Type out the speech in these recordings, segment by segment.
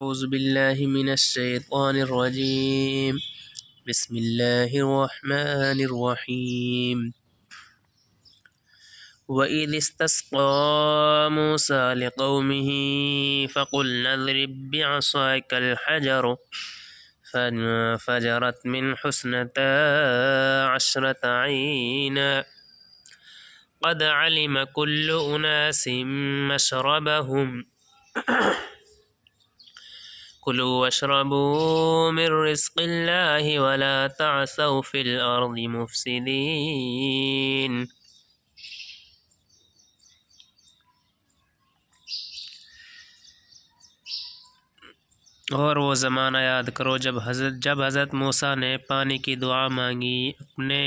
أعوذ بالله من الشيطان الرجيم بسم الله الرحمن الرحيم وإذ استسقى موسى لقومه فقلنا اضرب بعصاك الحجر فانفجرت من حسنتا عشرة عينا قد علم كل أناس مشربهم كلوا واشربوا من رزق الله ولا تعثوا في الأرض مفسدين اور وہ زمانہ یاد کرو جب حضرت موسیٰ نے پانی کی دعا مانگی اپنے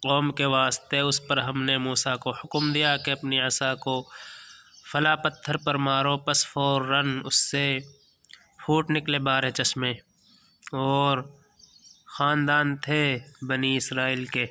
قوم کے واسطے، اس پر ہم نے موسیٰ کو حکم دیا کہ اپنی عصا کو فلاں پتھر پر مارو، پس فوراً اس سے پھوٹ نکلے 12 چشمے، اور خاندان تھے بنی اسرائیل کے۔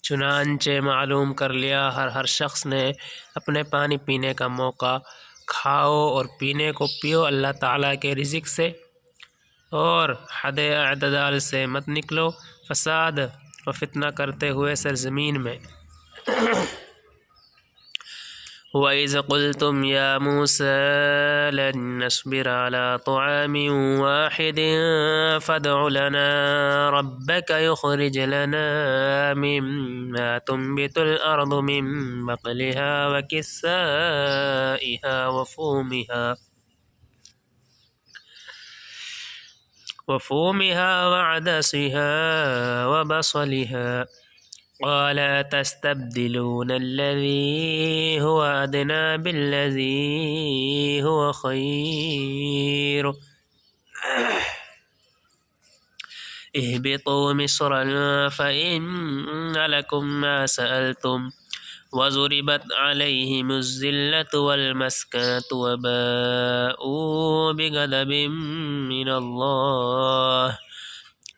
چنانچہ معلوم کر لیا ہر شخص نے اپنے پانی پینے کا موقع، کھاؤ اور پینے کو پیو اللہ تعالیٰ کے رزق سے، اور حد اعتدال سے مت نکلو فساد و فتنہ کرتے ہوئے سرزمین میں۔ وَإِذْ قُلْتُمْ يَا مُوسَىٰ لَن نَّصْبِرَ عَلَىٰ طَعَامٍ وَاحِدٍ فَادْعُ لَنَا رَبَّكَ يُخْرِجْ لَنَا مِمَّا تُنبِتُ الْأَرْضُ مِن بَقْلِهَا وَكِثَّائِهَا وَفُومِهَا وَعَدَسِهَا وَبَصَلِهَا قال أتستبدلون الذي هو أدنى بالذي هو خير اهبطوا مصرا فإن لكم ما سألتم وضربت عليهم الذلة والمسكنة وباءوا بغضب من الله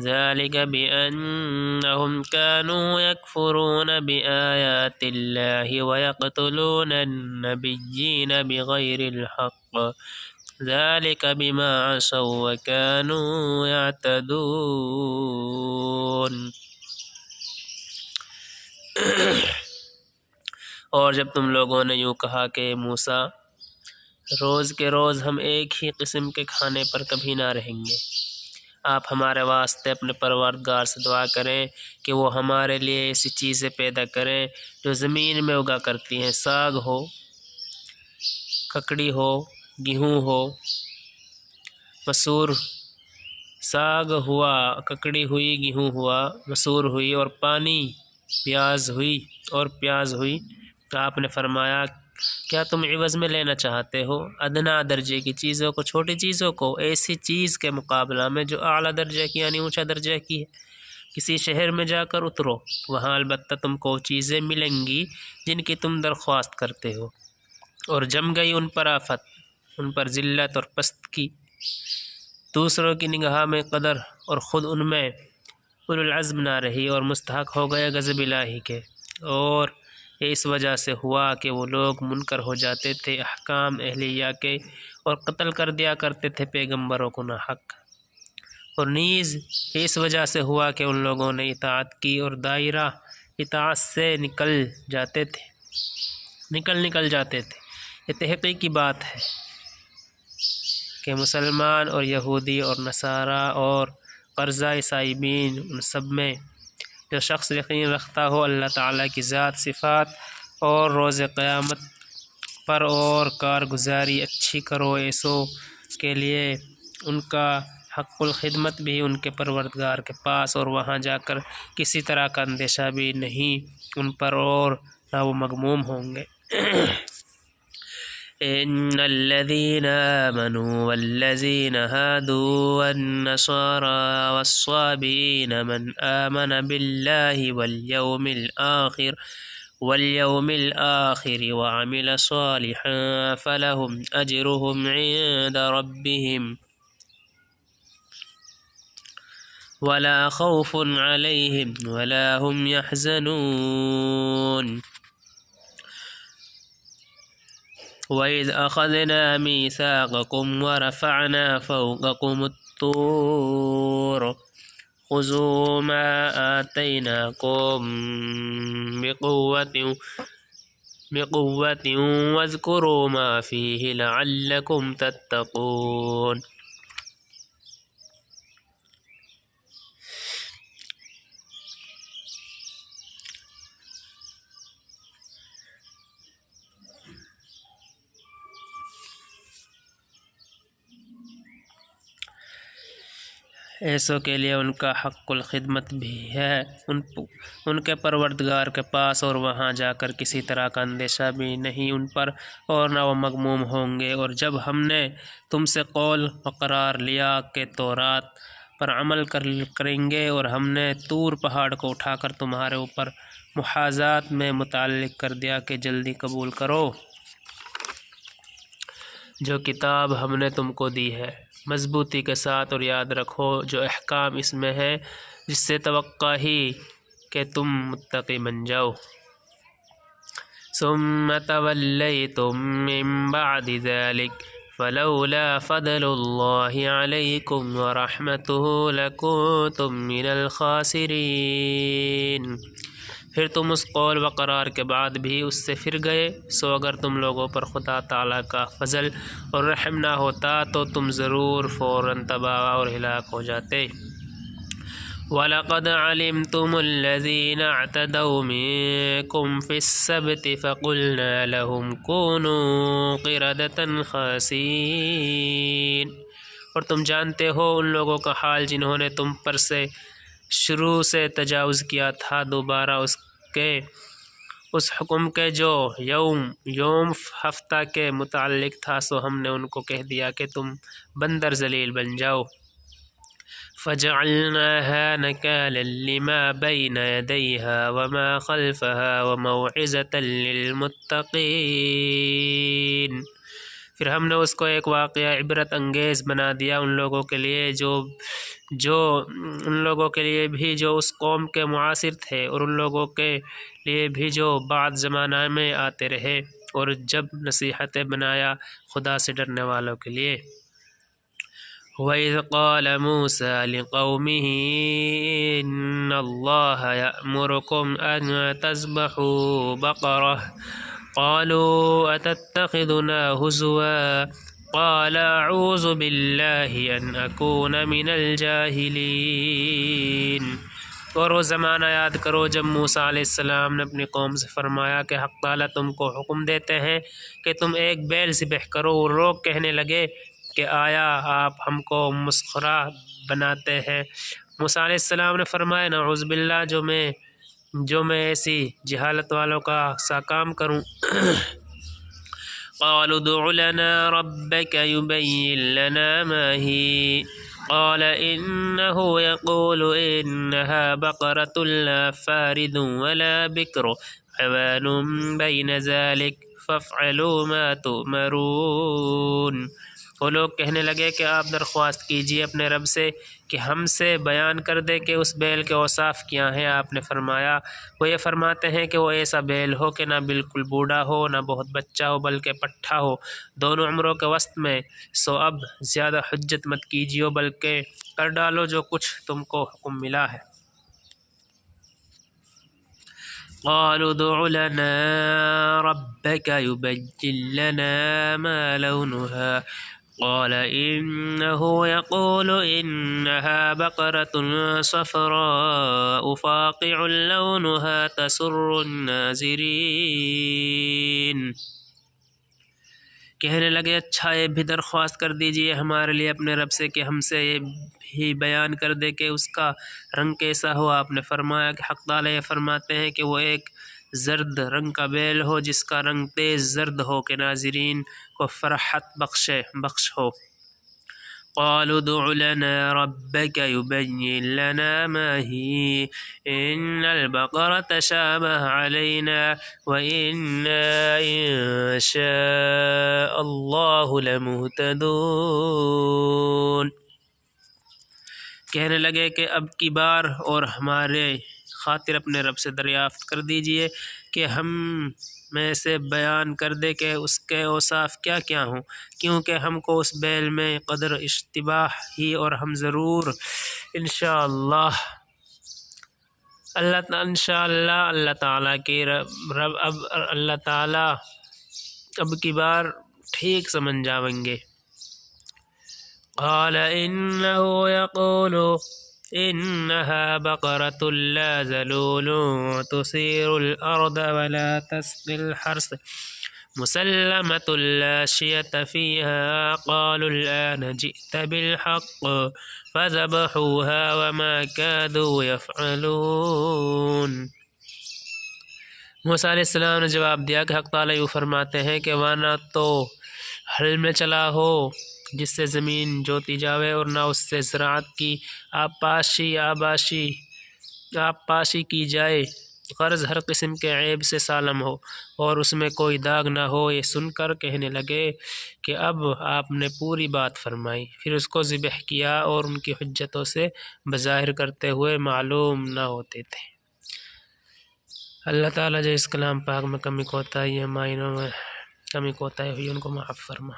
ذلك بأنهم كانوا يكفرون بآيات الله ويقتلون النبيين بغير الحق ذلك بما عصوا وكانوا يعتدون۔ اور جب تم لوگوں نے یوں کہا کہ موسیٰ روز کے روز ہم ایک ہی قسم کے کھانے پر کبھی نہ رہیں گے، آپ ہمارے واسطے اپنے پروردگار سے دعا کریں کہ وہ ہمارے لیے ایسی چیزیں پیدا کریں جو زمین میں اگا کرتی ہیں، ساگ ہو، ککڑی ہو، گیہوں ہو، مسور، ساگ ہوا، ککڑی ہوئی، گیہوں ہوا، مسور ہوئی، اور پیاز ہوئی۔ تو آپ نے فرمایا کیا تم عوض میں لینا چاہتے ہو ادنا درجے کی چیزوں کو، چھوٹی چیزوں کو، ایسی چیز کے مقابلہ میں جو اعلیٰ درجے کی یعنی اونچا درجے کی ہے؟ کسی شہر میں جا کر اترو، وہاں البتہ تم کو چیزیں ملیں گی جن کی تم درخواست کرتے ہو، اور جم گئی ان پر آفت، ان پر ذلت اور پستگی، دوسروں کی نگاہ میں قدر، اور خود ان میں اولو العزم نہ رہی اور مستحق ہو گئے غضب الہی کے۔ اور یہ اس وجہ سے ہوا کہ وہ لوگ منکر ہو جاتے تھے احکام الہیہ کے، اور قتل کر دیا کرتے تھے پیغمبروں کو ناحق، اور نیز یہ اس وجہ سے ہوا کہ ان لوگوں نے اطاعت کی اور دائرہ اطاعت سے نکل جاتے تھے۔ یہ تحقیقی بات ہے کہ مسلمان اور یہودی اور نصارہ اور قرضہ صائبین، ان سب میں جو شخص یقین رکھتا ہو اللہ تعالیٰ کی ذات، صفات اور روز قیامت پر، اور کارگزاری اچھی کرو ایسو کے لیے ان کا حق الخدمت بھی ان کے پروردگار کے پاس، اور وہاں جا کر کسی طرح کا اندیشہ بھی نہیں ان پر، اور نہ وہ مغموم ہوں گے۔ ان الذين آمنوا والذين هادوا والنصارى والصابئين من آمن بالله واليوم الآخر وعمل صالحا فلهم أجرهم عند ربهم ولا خوف عليهم ولا هم يحزنون۔ وَإِذْ أَخَذْنَا مِيثَاقَكُمْ وَرَفَعْنَا فَوْقَكُمُ الطُّورَ خُذُوا مَا آتَيْنَاكُمْ بِقُوَّةٍ وَاذْكُرُوا مَا فِيهِ لَعَلَّكُمْ تَتَّقُونَ۔ ایسوں کے لیے ان کا حق الخدمت بھی ہے ان کے پروردگار کے پاس، اور وہاں جا کر کسی طرح کا اندیشہ بھی نہیں ان پر، اور نہ وہ مغموم ہوں گے۔ اور جب ہم نے تم سے قول و قرار لیا کہ تورات پر عمل کریں گے، اور ہم نے طور پہاڑ کو اٹھا کر تمہارے اوپر محاذات میں متعلق کر دیا کہ جلدی قبول کرو جو کتاب ہم نے تم کو دی ہے مضبوطی کے ساتھ، اور یاد رکھو جو احکام اس میں ہے جس سے توقع ہی کہ تم متقی بن جاؤ۔ ثم تولیتم من بعد ذلك فلولا فضل اللہ علیکم ورحمتہ لکنتم من الخاسرین۔ پھر تم اس قول و قرار کے بعد بھی اس سے پھر گئے، سو اگر تم لوگوں پر خدا تعالیٰ کا فضل اور رحم نہ ہوتا تو تم ضرور فوراً تباہ اور ہلاک ہو جاتے۔ وَلَقَدْ عَلِمْتُمُ الَّذِينَ اعْتَدَوْا مِنكُمْ فِي السَّبْتِ فَقُلْنَا لَهُمْ كُونُوا قِرَدَةً خَاسِئِينَ۔ اور تم جانتے ہو ان لوگوں کا حال جنہوں نے تم پر سے شروع سے تجاوز کیا تھا، دوبارہ اس حکم کے جو یوم ہفتہ کے متعلق تھا، سو ہم نے ان کو کہہ دیا کہ تم بندر ذلیل بن جاؤ۔ فَجَعَلْنَاهَا نَكَالًا لِمَا بَيْنَ يَدَيْهَا وَمَا خَلْفَهَا وَمَوْعِظَةً لِّلْمُتَّقِينَ۔ پھر ہم نے اس کو ایک واقعہ عبرت انگیز بنا دیا ان لوگوں کے لیے بھی جو اس قوم کے معاصر تھے، اور ان لوگوں کے لیے بھی جو بعد زمانہ میں آتے رہے، اور جب نصیحتیں بنایا خدا سے ڈرنے والوں کے لیے۔ وَإِذْ قَالَ مُوسَىٰ لِقَوْمِهِ إِنَّ اللَّهَ يَأْمُرُكُمْ أَن تَذْبَحُوا بَقَرَةً قَالُوا أَتَتَّخِذُنَا هُزُوًا قَالَ أَعُوذُ بِاللَّهِ أَنْ أَكُونَ مِنَ الْجَاهِلِينَ۔ اور وہ زمانہ یاد کرو جب موسیٰ علیہ السلام نے اپنی قوم سے فرمایا کہ حق تعالیٰ تم کو حکم دیتے ہیں کہ تم ایک بیل ذبح کرو، اور لوگ کہنے لگے کہ آیا آپ ہم کو مسخرہ بناتے ہیں؟ موسیٰ علیہ السلام نے فرمایا نعوذ باللہ جو میں ایسی جہالت والوں کا سا کام کروں۔ قالوا ادع لنا ربك يبين لنا ما هي قال إنه يقول إنها بقرة لا فارض ولا بكر عوان بين ذلك فافعلوا ما تؤمرون۔ وہ لوگ کہنے لگے کہ آپ درخواست کیجیے اپنے رب سے کہ ہم سے بیان کر دے کہ اس بیل کے اوصاف کیا ہیں۔ آپ نے فرمایا وہ یہ فرماتے ہیں کہ وہ ایسا بیل ہو کہ نہ بالکل بوڑھا ہو نہ بہت بچہ ہو بلکہ پٹھا ہو، دونوں عمروں کے وسط میں۔ سو اب زیادہ حجت مت کیجیے بلکہ کر ڈالو جو کچھ تم کو حکم ملا ہے۔ قالوا ادع لنا ربك يبين لنا ما لونها قال إنه يقول إنها بقرة صفراء فاقع لونها تسر الناظرين۔ کہنے لگے اچھا یہ بھی درخواست کر دیجئے ہمارے لیے اپنے رب سے کہ ہم سے یہ بھی بیان کر دے کہ اس کا رنگ کیسا ہو۔ آپ نے فرمایا کہ حق تعالیٰ یہ فرماتے ہیں کہ وہ ایک زرد رنگ کا بیل ہو جس کا رنگ تیز زرد ہو کہ ناظرین کو فرحت بخش ہو۔ قالوا ادع لنا ربك يبين لنا ما هي إن البقرة تشابه علينا وإنا إن شاء الله لمهتدون۔ کہنے لگے کہ اب کی بار اور ہمارے خاطر اپنے رب سے دریافت کر دیجئے کہ ہم میں سے بیان کر دے کہ اس کے اوصاف کیا کیا ہوں، کیونکہ ہم کو اس بیل میں قدر اشتباہ ہی، اور ہم ضرور انشاءاللہ اللہ تعالیٰ کی رب اب اللہ تعالیٰ اب کی بار ٹھیک سمجھ جاویں گے۔ قال انه يقول انها بقرة لا ذلول تثير الارض ولا تسقي الحرث مسلمة لا شية فيها قالوا الآن جئت بالحق فذبحوها وما كادوا يفعلون۔ موسیٰ علیہ السلام نے جواب دیا کہ حق تعالیٰ یوں فرماتے ہیں کہ وہاں نہ تو ہل میں چلا ہو جس سے زمین جوتی جاوے، اور نہ اس سے زراعت کی آبپاشی کی جائے، غرض ہر قسم کے عیب سے سالم ہو اور اس میں کوئی داغ نہ ہو۔ یہ سن کر کہنے لگے کہ اب آپ نے پوری بات فرمائی، پھر اس کو ذبح کیا اور ان کی حجتوں سے بظاہر کرتے ہوئے معلوم نہ ہوتے تھے۔ اللہ تعالیٰ جو اس کلام پاک میں کمی کوتاہی ہے، معنوں میں کمی کوتاہی ہوئی ان کو معاف فرما۔